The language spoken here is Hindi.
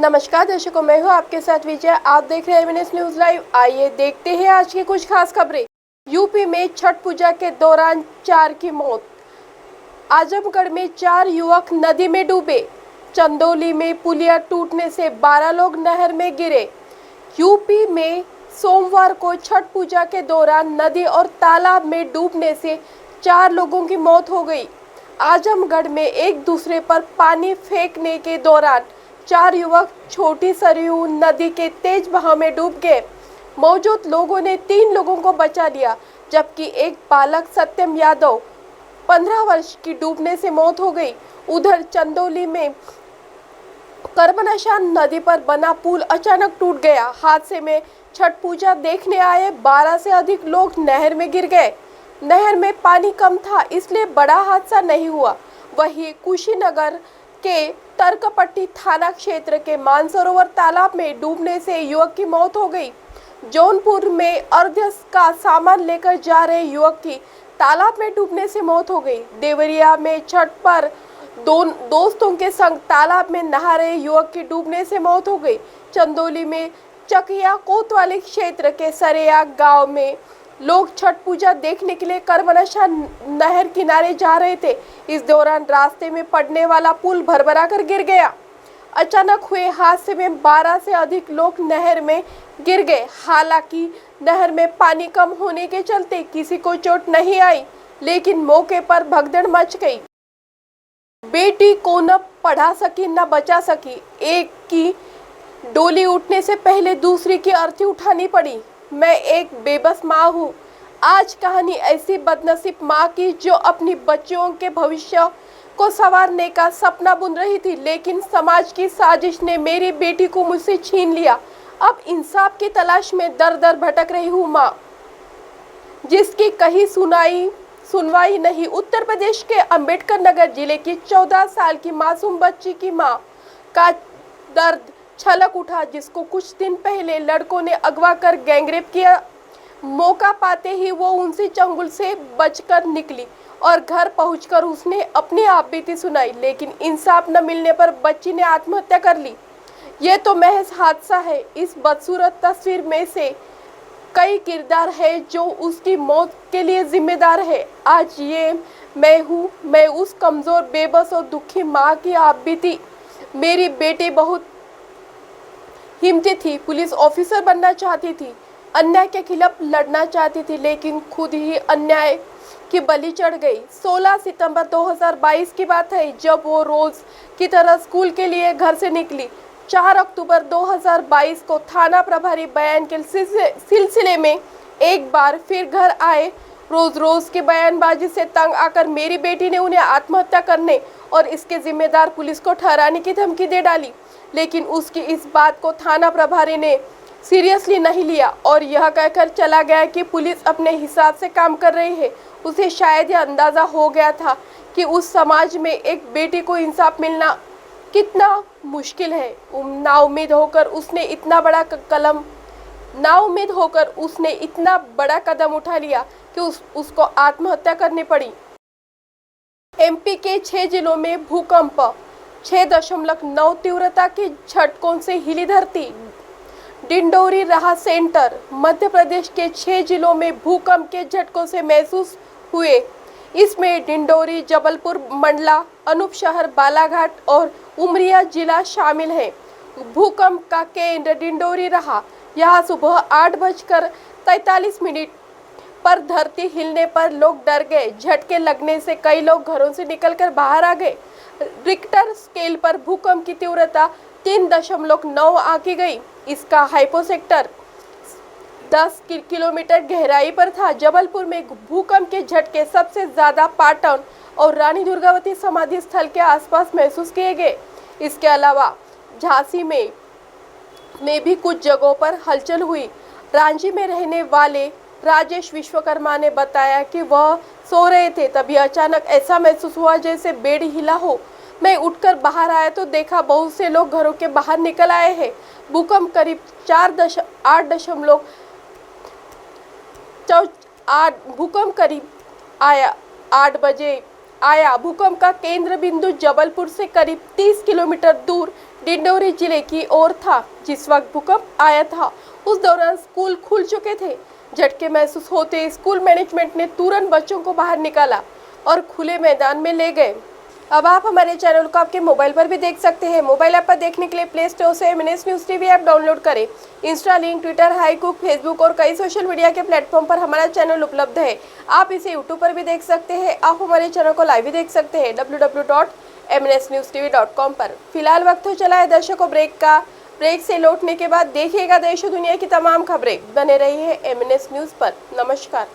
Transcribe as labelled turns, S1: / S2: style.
S1: नमस्कार दर्शकों, मैं हूं आपके साथ विजय। आप देख रहे हैं एमएनएस न्यूज लाइव। आइए देखते हैं आज की कुछ खास खबरें। यूपी में छठ पूजा के दौरान 4 की मौत। आजमगढ़ में 4 युवक नदी में डूबे। चंदौली में पुलिया टूटने से 12 लोग नहर में गिरे। यूपी में सोमवार को छठ पूजा के दौरान नदी और तालाब में डूबने से 4 लोगों की मौत हो गई। आजमगढ़ में एक दूसरे पर पानी फेंकने के दौरान 4 युवक छोटी सरयू नदी के तेज बहाव में डूब गए। मौजूद लोगों ने 3 लोगों को बचा लिया, जबकि एक बालक सत्यम यादव 15 वर्ष की डूबने से मौत हो गई। उधर चंदौली में कर्मनशा नदी पर बना पुल अचानक टूट गया। हादसे में छठ पूजा देखने आए 12 से अधिक लोग नहर में गिर गए। नहर में पानी कम था, इसलिए बड़ा हादसा नहीं हुआ। वहीं कुशीनगर के तर्कपट्टी थाना क्षेत्र के मानसरोवर तालाब में डूबने से युवक की मौत हो गई। जौनपुर में अर्घ्य का सामान लेकर जा रहे युवक की तालाब में डूबने से मौत हो गई। देवरिया में छठ पर दोस्तों के संग तालाब में नहा रहे युवक की डूबने से मौत हो गई। चंदौली में चकिया कोतवाली क्षेत्र के सरेया गांव में लोग छठ पूजा देखने के लिए कर्मनशा नहर किनारे जा रहे थे। इस दौरान रास्ते में पड़ने वाला पुल भरभरा कर गिर गया। अचानक हुए हादसे में 12 से अधिक लोग नहर में गिर गए। हालांकि नहर में पानी कम होने के चलते किसी को चोट नहीं आई, लेकिन मौके पर भगदड़ मच गई। बेटी को न पढ़ा सकी न बचा सकी। एक की डोली उठने से पहले दूसरी की अर्थी उठानी पड़ी। मैं एक बेबस माँ हूँ। आज कहानी ऐसी बदनसीब माँ की जो अपनी बच्चियों के भविष्य को संवारने का सपना बुन रही थी, लेकिन समाज की साजिश ने मेरी बेटी को मुझसे छीन लिया। अब इंसाफ की तलाश में दर दर भटक रही हूँ माँ, जिसकी कहीं सुनवाई नहीं। उत्तर प्रदेश के अंबेडकर नगर जिले की 14 साल की मासूम बच्ची की माँ का दर्द छलक उठा, जिसको कुछ दिन पहले लड़कों ने अगवा कर गैंगरेप किया। मौका पाते ही वो उनसे चंगुल से बचकर निकली और घर पहुंचकर उसने अपनी आपबीती सुनाई, लेकिन इंसाफ न मिलने पर बच्ची ने आत्महत्या कर ली। ये तो महज हादसा है। इस बदसूरत तस्वीर में से कई किरदार है जो उसकी मौत के लिए जिम्मेदार है। आज ये मैं हूँ, मैं उस कमजोर, बेबस और दुखी माँ की आपबीती। मेरी बेटी बहुत हिम्मती थी, पुलिस ऑफिसर बनना चाहती थी, अन्याय के खिलाफ लड़ना चाहती थी, लेकिन खुद ही अन्याय की बलि चढ़ गई। 16 सितंबर 2022 की बात है, जब वो रोज की तरह स्कूल के लिए घर से निकली। 4 अक्टूबर 2022 को थाना प्रभारी बयान के सिलसिले में एक बार फिर घर आए। रोज के बयानबाजी से तंग आकर मेरी बेटी ने उन्हें आत्महत्या करने और इसके जिम्मेदार पुलिस को ठहराने की धमकी दे डाली, लेकिन उसकी इस बात को थाना प्रभारी ने सीरियसली नहीं लिया और यह कहकर चला गया कि पुलिस अपने हिसाब से काम कर रही है। उसे शायद यह अंदाज़ा हो गया था कि उस समाज में एक बेटी को इंसाफ मिलना कितना मुश्किल है। नाउम्मीद होकर उसने इतना बड़ा कदम उठा लिया कि उसको आत्महत्या करनी पड़ी। एमपी के 6 जिलों में भूकंप। 6.9 तीव्रता के झटकों से हिली धरती। डिंडोरी रहा सेंटर। मध्य प्रदेश के 6 जिलों में भूकंप के झटकों से महसूस हुए। इसमें डिंडोरी, जबलपुर, मंडला, अनूपशहर, बालाघाट और उमरिया जिला शामिल है। भूकंप का केंद्र डिंडोरी रहा। यहाँ सुबह 8:43 पर धरती हिलने पर लोग डर गए। झटके लगने से कई लोग घरों से निकलकर बाहर आ गए। रिक्टर स्केल पर भूकंप की तीव्रता 3.9 आंकी गई। इसका हाइपोसेक्टर 10 किलोमीटर गहराई पर था। जबलपुर में भूकंप के झटके सबसे ज्यादा पाटन और रानी दुर्गावती समाधि स्थल के आसपास महसूस किए गए। इसके अलावा झांसी में भी कुछ जगहों पर हलचल हुई। रांची में रहने वाले राजेश विश्वकर्मा ने बताया कि वह सो रहे थे, तभी अचानक ऐसा महसूस हुआ जैसे बेड हिला हो। मैं उठकर बाहर आया तो देखा बहुत से लोग घरों के बाहर निकल आए हैं। भूकंप करीब 8 बजे आया। भूकंप का केंद्र बिंदु जबलपुर से करीब 30 किलोमीटर दूर डिंडोरी जिले की ओर था। जिस वक्त भूकंप आया था उस दौरान स्कूल खुल चुके थे। झटके महसूस होते स्कूल मैनेजमेंट ने तुरंत बच्चों को बाहर निकाला और खुले मैदान में ले गए। अब आप हमारे चैनल को आपके मोबाइल पर भी देख सकते हैं। मोबाइल ऐप पर देखने के लिए प्ले स्टोर से MNS news TV app download करें। इंस्टा, लिंक, ट्विटर, हाईकुक, फेसबुक और कई सोशल मीडिया के प्लेटफॉर्म पर हमारा चैनल उपलब्ध है। आप इसे यूट्यूब पर भी देख सकते हैं। आप हमारे चैनल को लाइव भी देख सकते हैं www.mnsnewstv.com पर। फिलहाल वक्त हो चला है दर्शकों ब्रेक का। ब्रेक से लौटने के बाद देखिएगा देश और दुनिया की तमाम खबरें। बने रहिए MNS न्यूज़ पर। नमस्कार।